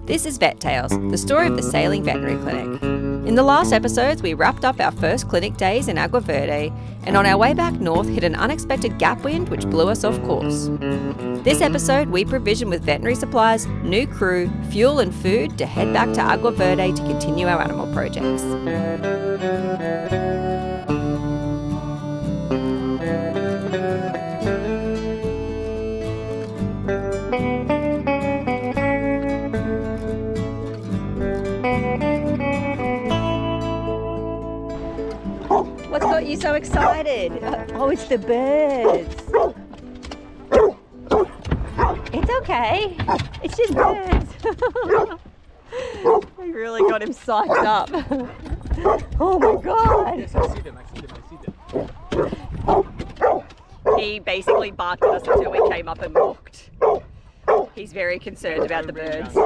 This is Vet Tales, the story of the sailing veterinary clinic. In the last episodes, we wrapped up our first clinic days in Agua Verde, and on our way back north hit an unexpected gap wind which blew us off course. This episode, we provision with veterinary supplies, new crew, fuel and food to head back to Agua Verde to continue our animal projects. What's got you so excited? Oh, it's the birds. It's okay. It's just birds. I really got him psyched up. Oh my God. Yes, I see them. He basically barked at us until we came up and walked. He's very concerned about the birds.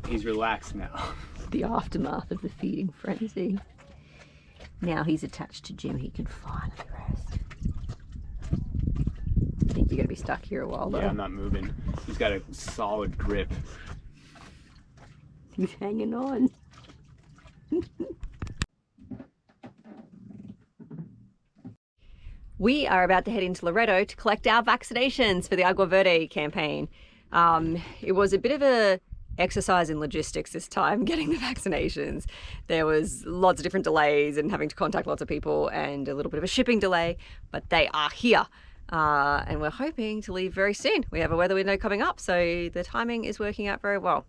He's relaxed now. The aftermath of the feeding frenzy. Now he's attached to Jim, he can finally rest. I think you're going to be stuck here a while though. Yeah, I'm not moving. He's got a solid grip. He's hanging on. We are about to head into Loreto to collect our vaccinations for the Agua Verde campaign. It was a bit of a exercise in logistics this time, getting the vaccinations. There was lots of different delays and having to contact lots of people and a little bit of a shipping delay, but they are here. And we're hoping to leave very soon. We have a weather window coming up, so the timing is working out very well.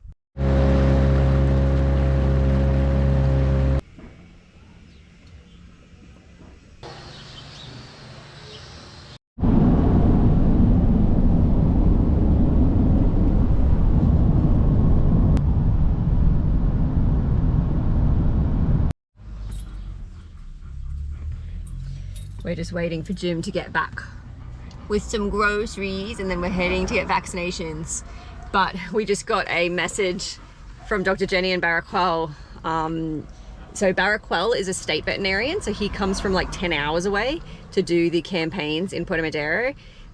We're just waiting for Jim to get back with some groceries and then we're heading to get vaccinations. But we just got a message from Dr. Jenny in Baracuel. So Baracuel is a state veterinarian, so he comes from like 10 hours away to do the campaigns in Puerto Madero,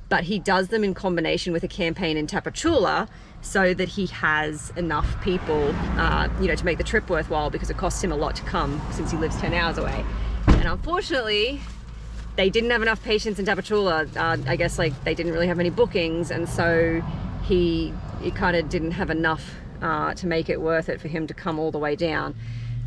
but he does them in combination with a campaign in Tapachula so that he has enough people, to make the trip worthwhile, because it costs him a lot to come since he lives 10 hours away. And unfortunately, they didn't have enough patients in Tapachula. I guess they didn't really have any bookings, and so he kind of didn't have enough to make it worth it for him to come all the way down.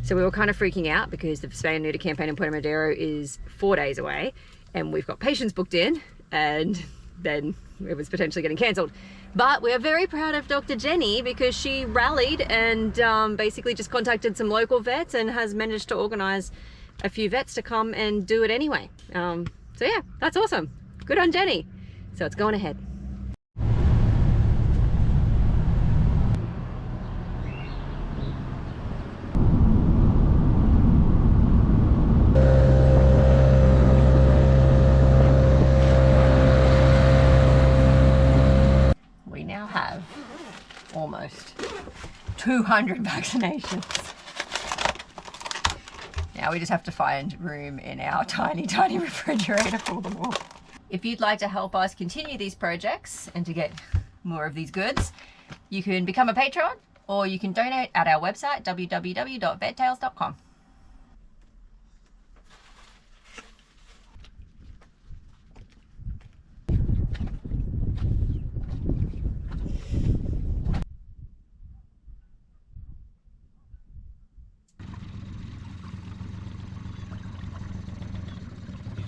So we were kind of freaking out because the spay and neuter campaign in Puerto Madero is 4 days away, and we've got patients booked in, and then it was potentially getting cancelled. But we're very proud of Dr. Jenny because she rallied and basically just contacted some local vets and has managed to organise a few vets to come and do it anyway. So yeah, that's awesome. Good on Jenny. So it's going ahead. We now have almost 200 vaccinations. Now we just have to find room in our tiny, tiny refrigerator for them all. If you'd like to help us continue these projects and to get more of these goods, you can become a patron or you can donate at our website, www.vettales.com.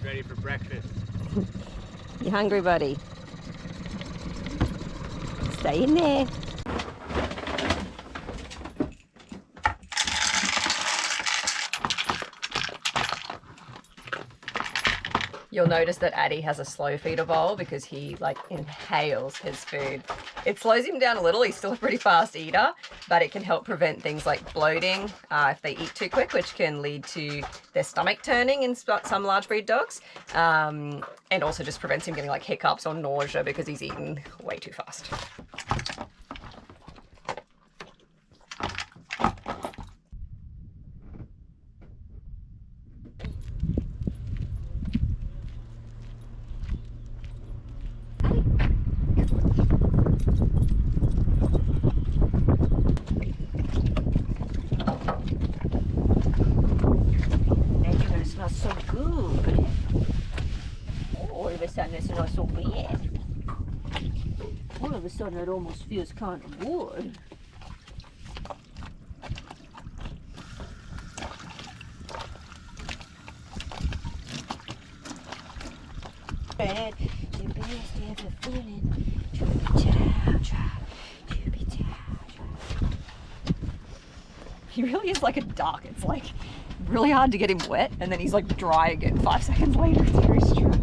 Ready for breakfast. You hungry, buddy? Stay in there. You'll notice that Addie has a slow feeder bowl because he inhales his food. It slows him down a little. He's still a pretty fast eater, but it can help prevent things like bloating if they eat too quick, which can lead to their stomach turning in some large breed dogs, and also just prevents him getting hiccups or nausea because he's eaten way too fast. goodness, and I so bad. All of a sudden it almost feels kind of good. Bad, the best ever feeling. He really is like a duck. It's like really hard to get him wet, and then he's like dry again 5 seconds later. It's very strange.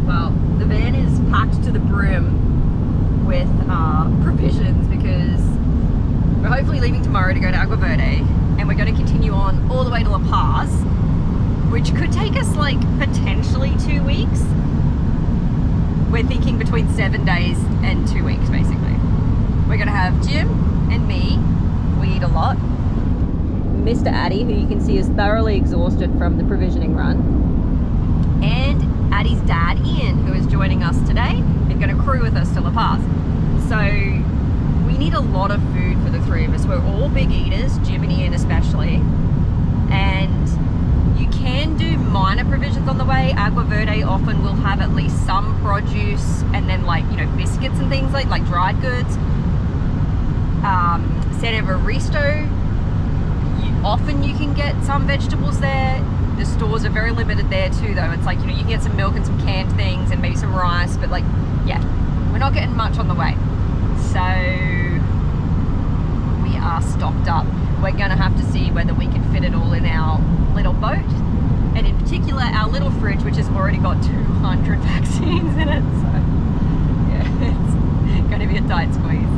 Well, the van is packed to the brim with provisions because we're hopefully leaving tomorrow to go to Agua Verde, and we're going to continue on all the way to La Paz, which could take us like potentially 2 weeks. We're thinking between 7 days and 2 weeks basically. We're going to have Jim and me. We eat a lot. Mr. Addy, who you can see is thoroughly exhausted from the provisioning run, and Addy's dad Ian, who is joining us today and going to crew with us to La Paz. So we need a lot of food for the three of us. We're all big eaters, Jim and Ian especially, and you can do minor provisions on the way. Agua Verde often will have at least some produce, and then like, you know, biscuits and things like dried goods. San Evaristo, often you can get some vegetables there. The stores are very limited there too though. It's like, you know, you can get some milk and some canned things and maybe some rice, but like, yeah, we're not getting much on the way. So we are stocked up. We're gonna have to see whether we can fit it all in our little boat, and in particular our little fridge, which has already got 200 vaccines in it. So yeah, it's gonna be a tight squeeze.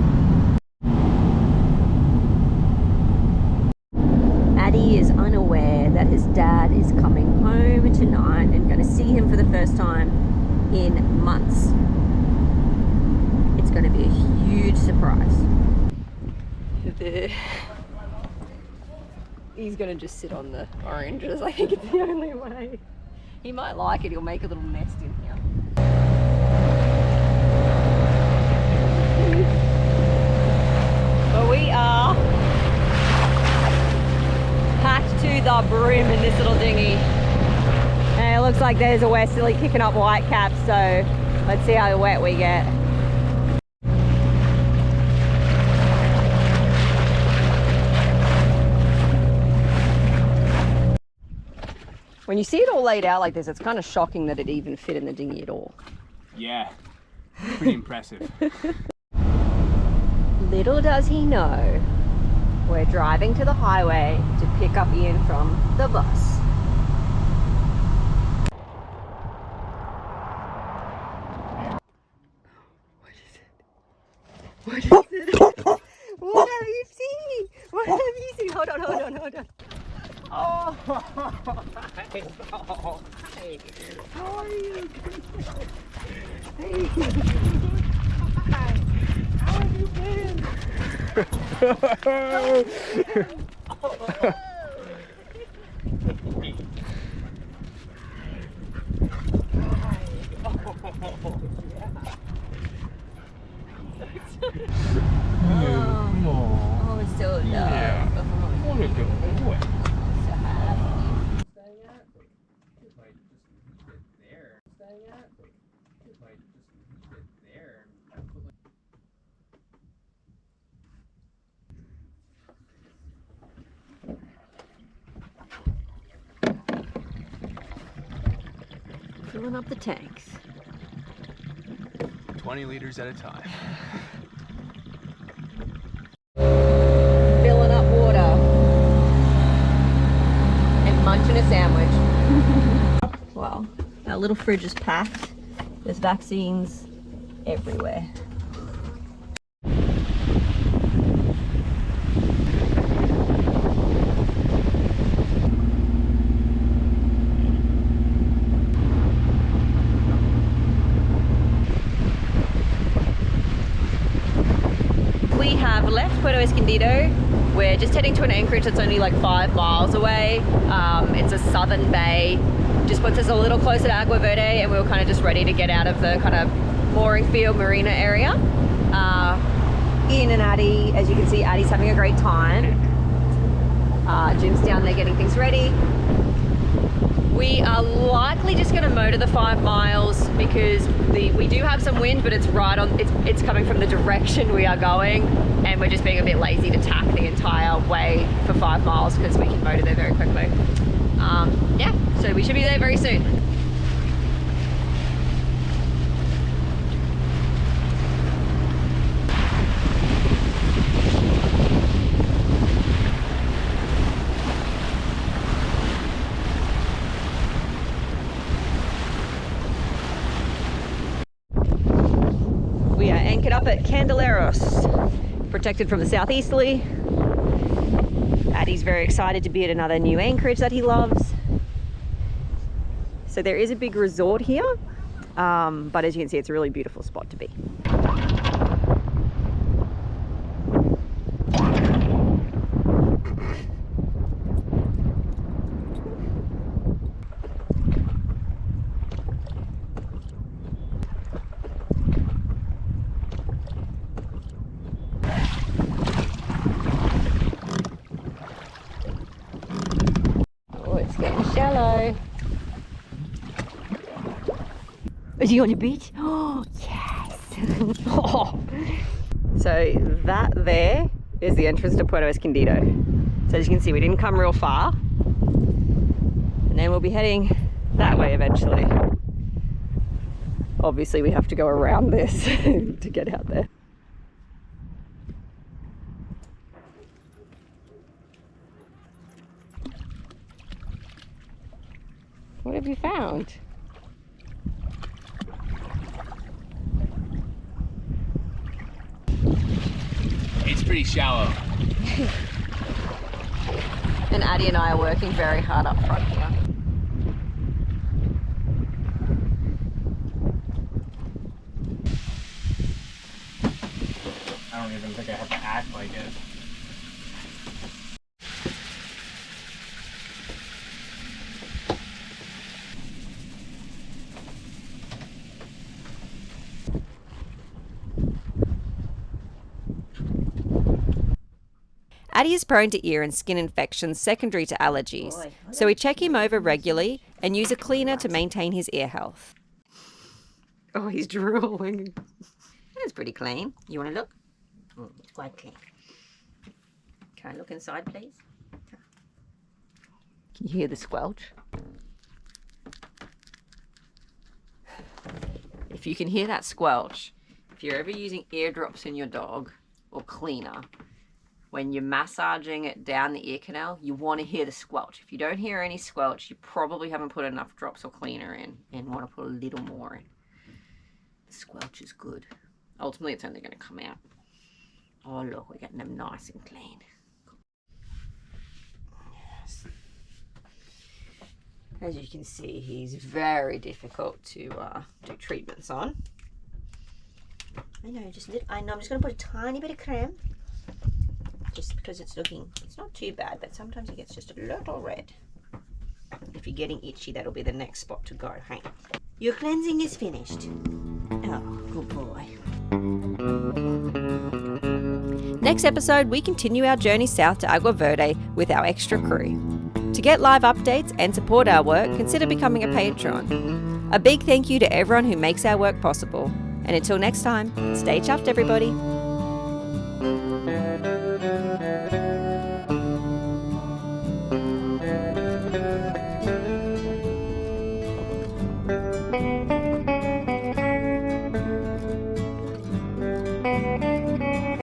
Addy is unaware that his dad is coming home tonight and going to see him for the first time in months. It's going to be a huge surprise. He's going to just sit on the oranges. I think it's the only way. He might like it. He'll make a little nest in here. But we are packed to the brim in this little dinghy. And it looks like there's a westerly kicking up whitecaps, so let's see how wet we get. When you see it all laid out like this, it's kind of shocking that it even fit in the dinghy at all. Yeah, pretty impressive. Little does he know, we're driving to the highway to pick up Ian from the bus. What is it? What is it? What have you seen? What have you seen? Hold on, hold on, hold on. Oh, hey. How are you? Hey. Hi. How have you been? Oh, it's so love. Yeah. What a good boy. So happy. Filling up the tanks. 20 liters at a time. Filling up water and munching a sandwich. Well, our little fridge is packed. There's vaccines everywhere. We have left Puerto Escondido We're just heading to an anchorage that's only like 5 miles away. It's a southern bay, just puts us a little closer to Agua Verde, and we were kind of just ready to get out of the kind of mooring field marina area. Ian and Addie, as you can see, Addie's having a great time. Jim's down there getting things ready. We are likely just going to motor the 5 miles because we do have some wind, but it's right on. It's coming from the direction we are going, and we're just being a bit lazy to tack the entire way for 5 miles because we can motor there very quickly. Yeah, so we should be there very soon. We are anchored up at Candeleros, protected from the southeasterly. Addie's very excited to be at another new anchorage that he loves. So there is a big resort here, but as you can see, it's a really beautiful spot to be. Shallow. Is he on your beach? Oh, yes. Oh. So that there is the entrance to Puerto Escondido. So as you can see, we didn't come real far. And then we'll be heading that way eventually. Obviously, we have to go around this to get out there. What have you found? It's pretty shallow. And Addie and I are working very hard up front here. I don't even think I have to act like it. Addie is prone to ear and skin infections secondary to allergies, so we check him over regularly and use a cleaner to maintain his ear health. Oh, he's drooling. That's pretty clean. You want to look? It's quite clean. Can I look inside, please? Can you hear the squelch? If you can hear that squelch, if you're ever using eardrops in your dog or cleaner, when you're massaging it down the ear canal, you want to hear the squelch. If you don't hear any squelch, you probably haven't put enough drops or cleaner in and want to put a little more in. The squelch is good. Ultimately, it's only going to come out. Oh, look, we're getting them nice and clean. Yes. As you can see, he's very difficult to do treatments on. I know, I'm just going to put a tiny bit of creme. Just because it's not too bad, but sometimes it gets just a little red. If you're getting itchy, that'll be the next spot to go. Hey, your cleansing is finished. Oh, good boy. Next episode, we continue our journey south to Agua Verde with our extra crew. To get live updates and support our work, consider becoming a patron. A big thank you to everyone who makes our work possible. And until next time, stay chuffed, everybody.